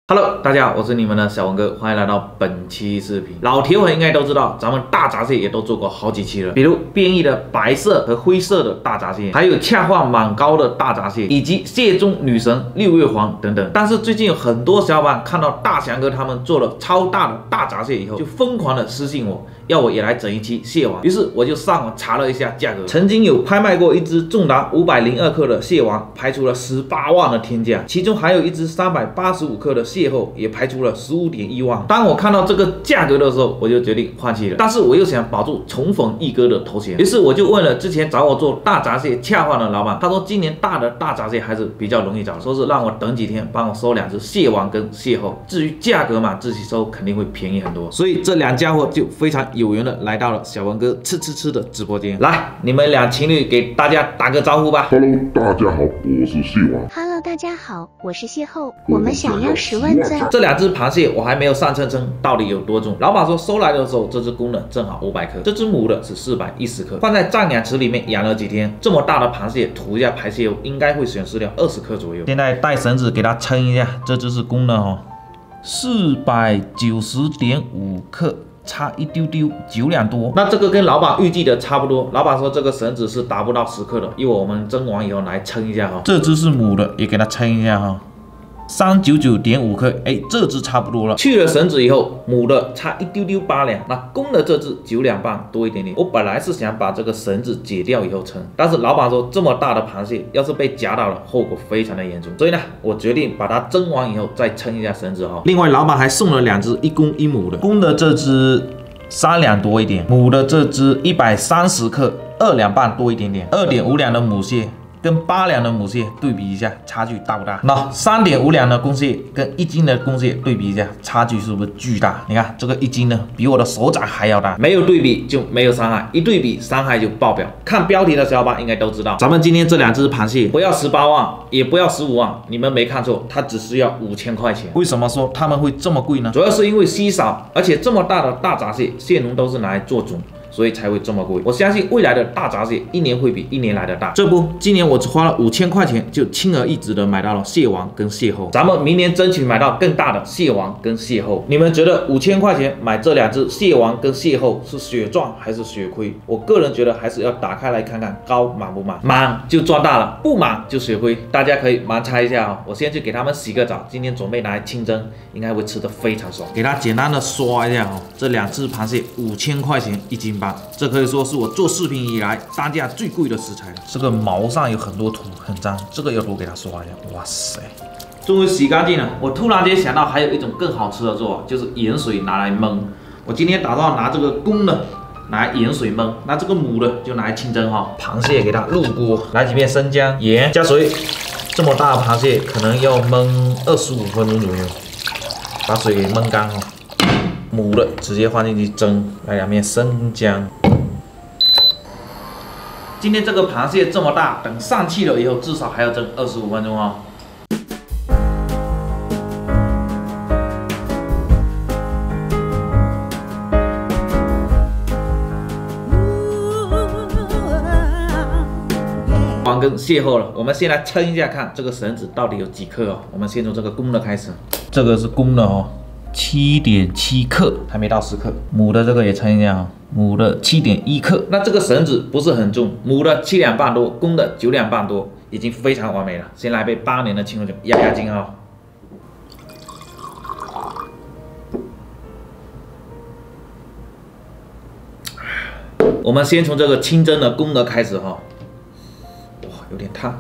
Hello， 大家好，我是你们的小文哥，欢迎来到本期视频。老铁粉应该都知道，咱们大闸蟹也都做过好几期了，比如变异的白色和灰色的大闸蟹，还有恰化满膏的大闸蟹，以及蟹中女神六月黄等等。但是最近有很多小伙伴看到大翔哥他们做了超大的大闸蟹以后，就疯狂的私信我，要我也来整一期蟹王。于是我就上网查了一下价格，曾经有拍卖过一只重达502克的蟹王，拍出了18万的天价，其中还有一只385克的蟹后也拍出了15.1万。当我看到这个价格的时候，我就决定放弃了。但是我又想保住宠粉一哥的头衔，于是我就问了之前找我做大闸蟹恰饭的老板，他说今年大的大闸蟹还是比较容易找，说是让我等几天帮我收2只蟹王跟蟹后。至于价格嘛，自己收肯定会便宜很多。所以这2家伙就非常有缘的来到了小文哥吃的直播间。来，你们俩情侣给大家打个招呼吧。Hello， 大家好，我是蟹王。Hello， 大家好，我是蟹后，我们想要10万赞。这2只螃蟹我还没有上称到底有多重。老板说收来的时候，这只公的正好500克，这只母的是410克。放在暂养池里面养了几天，这么大的螃蟹涂一下排泄物，应该会损失掉20克左右。现在带绳子给它称一下，这只是公的哦，490.5克。差一丢丢，9两多。那这个跟老板预计的差不多。老板说这个绳子是达不到10克的，一会儿我们蒸完以后来称一下哈。这只是母的，也给它称一下哈。399.5克，哎，这只差不多了。去了绳子以后，母的差一丢丢8两，那公的这只9两半多一点点。我本来是想把这个绳子解掉以后称，但是老板说这么大的螃蟹要是被夹到了，后果非常的严重，所以呢，我决定把它蒸完以后再称一下绳子哈。另外，老板还送了2只1公1母的，公的这只3两多一点，母的这只130克，2两半多一点点，2.5两的母蟹。跟8两的母蟹对比一下，差距大不大？那3.5两的公蟹跟1斤的公蟹对比一下，差距是不是巨大？你看这个1斤呢，比我的手掌还要大。没有对比就没有伤害，一对比伤害就爆表。看标题的小伙伴应该都知道，咱们今天这2只螃蟹不要18万，也不要15万，你们没看错，它只是要5000块钱。为什么说它们会这么贵呢？主要是因为稀少，而且这么大的大闸蟹，蟹农都是拿来做种。所以才会这么贵。我相信未来的大闸蟹1年会比1年来的大。这不，今年我只花了5000块钱，就轻而易举的买到了蟹王跟蟹后。咱们明年争取买到更大的蟹王跟蟹后。你们觉得5000块钱买这2只蟹王跟蟹后是血赚还是血亏？我个人觉得还是要打开来看看膏满不满，满就赚大了，不满就血亏。大家可以盲猜一下啊。我先去给他们洗个澡，今天准备拿来清蒸，应该会吃得非常爽。给它简单的刷一下哦。这2只螃蟹5000块钱1斤半。这可以说是我做视频以来单价最贵的食材了。这个毛上有很多土，很脏，这个要多给它刷一下。哇塞，终于洗干净了。我突然间想到还有一种更好吃的做法，就是盐水拿来焖。我今天打算拿这个公的拿来盐水焖，那这个母的就拿来清蒸哈。螃蟹给它入锅，来几片生姜、盐、加水。这么大的螃蟹可能要焖25分钟左右，把水给焖干哈。母的直接放进去蒸，来2片生姜。今天这个螃蟹这么大，等上气了以后，至少还要蒸25分钟哦。王跟蟹后了，我们先来称一下，看这个绳子到底有几克哦。我们先从这个公的开始，这个是公的哦。7.7克，还没到10克。母的这个也称一下啊，母的7.1克。那这个绳子不是很重，母的7两半多，公的9两半多，已经非常完美了。先来杯8年的清酒压压惊啊。我们先从这个清蒸的公的开始哈。哇，有点烫。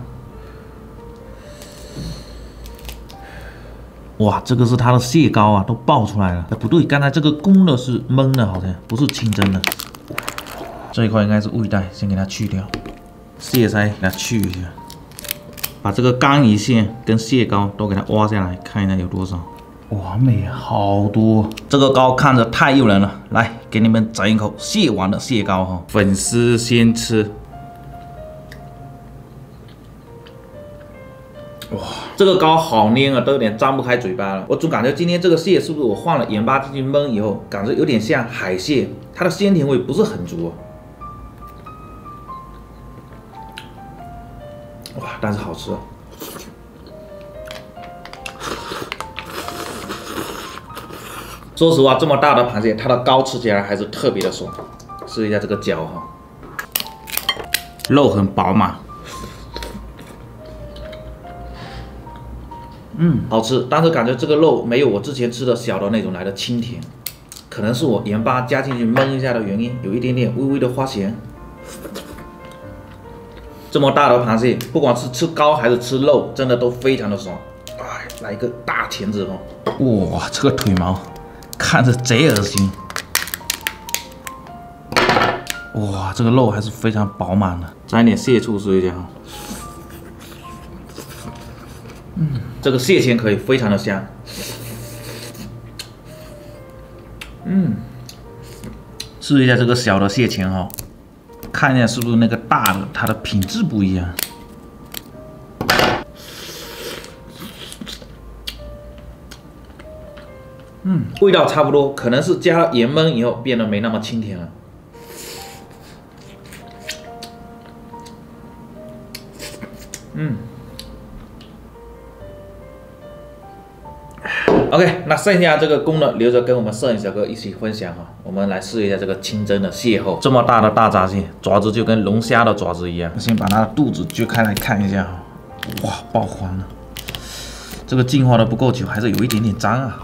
哇，这个是它的蟹膏啊，都爆出来了。不对，刚才这个公的是焖的，好像不是清蒸的。这一块应该是胃袋，先给它去掉。蟹腮给它去一下，把这个肝胰腺跟蟹膏都给它挖下来，看一下有多少。完美，好多。这个膏看着太诱人了，来给你们整一口蟹王的蟹膏哈。粉丝先吃。哇，这个膏好黏啊，都有点张不开嘴巴了。我总感觉今天这个蟹是不是我放了盐巴进去焖以后，感觉有点像海蟹，它的鲜甜味不是很足啊。哇，但是好吃啊。说实话，这么大的螃蟹，它的膏吃起来还是特别的爽。试一下这个脚哈，肉很饱满，好吃，但是感觉这个肉没有我之前吃的小的那种来的清甜，可能是我盐巴加进去焖一下的原因，有一点点微微的花咸。这么大的螃蟹，不管是吃膏还是吃肉，真的都非常的爽。哎，来一个大钳子哈！哇，这个腿毛看着贼恶心。哇，这个肉还是非常饱满的，沾一点蟹醋试一下哈。这个蟹钳可以非常的香。试一下这个小的蟹钳哈，看一下是不是那个大的，它的品质不一样。味道差不多，可能是加了盐焖以后变得没那么清甜了。OK， 那剩下这个功能留着跟我们摄影小哥一起分享哈。我们来试一下这个清蒸的蟹后，这么大的大闸蟹，爪子就跟龙虾的爪子一样。先把它的肚子掘开来看一下哈，哇，爆黄了。这个净化的不够久，还是有一点点脏啊。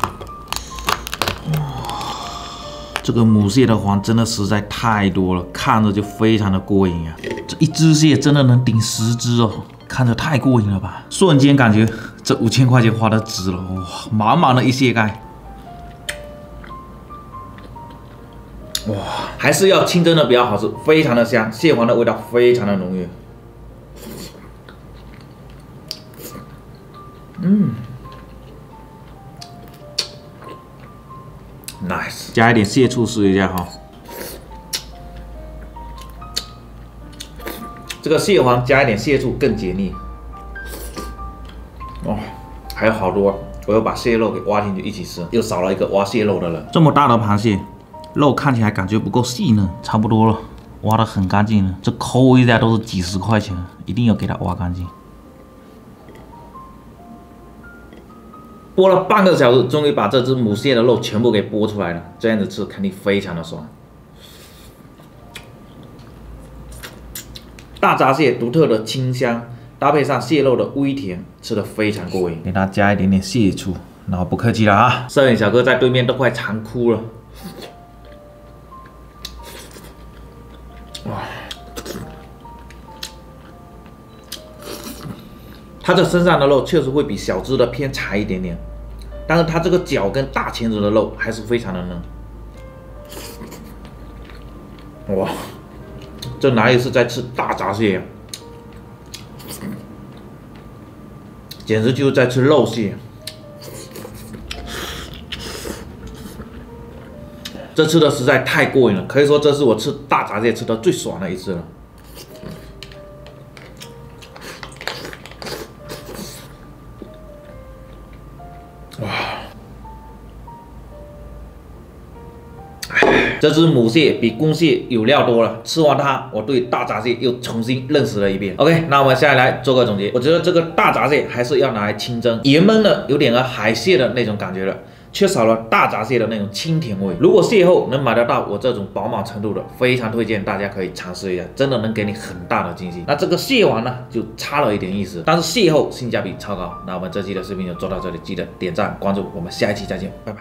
这个母蟹的黄真的实在太多了，看着就非常的过瘾啊！这一只蟹真的能顶10只哦，看着太过瘾了吧！瞬间感觉这5000块钱花的值了，哇，满满的一蟹盖。哇，还是要清蒸的比较好吃，非常的香，蟹黄的味道非常的浓郁。Nice， 加一点蟹醋试一下哈。这个蟹黄加一点蟹醋更解腻。哇，还有好多，我又把蟹肉给挖进去一起吃，又少了一个挖蟹肉的人。这么大的螃蟹，肉看起来感觉不够细嫩，差不多了，挖得很干净了。这抠一下都是几10块钱，一定要给它挖干净。剥了半个小时，终于把这只母蟹的肉全部给剥出来了。这样子吃肯定非常的爽。大闸蟹独特的清香，搭配上蟹肉的微甜，吃得非常过瘾。给它加一点点蟹醋，然后不客气了啊！摄影小哥在对面都快馋哭了。哇！它这身上的肉确实会比小只的偏柴一点点，但是它这个脚跟大钳子的肉还是非常的嫩。哇，这哪里是在吃大闸蟹呀，简直就是在吃肉蟹。这吃的实在太过瘾了，可以说这是我吃大闸蟹吃的最爽的一次了。这只母蟹比公蟹有料多了，吃完它，我对大闸蟹又重新认识了一遍。OK， 那我们下来做个总结。我觉得这个大闸蟹还是要拿来清蒸，盐焖的有点海蟹的那种感觉了，缺少了大闸蟹的那种清甜味。如果蟹后能买得到我这种饱满程度的，非常推荐大家可以尝试一下，真的能给你很大的惊喜。那这个蟹黄呢，就差了一点意思，但是蟹后性价比超高。那我们这期的视频就做到这里，记得点赞关注，我们下一期再见，拜拜。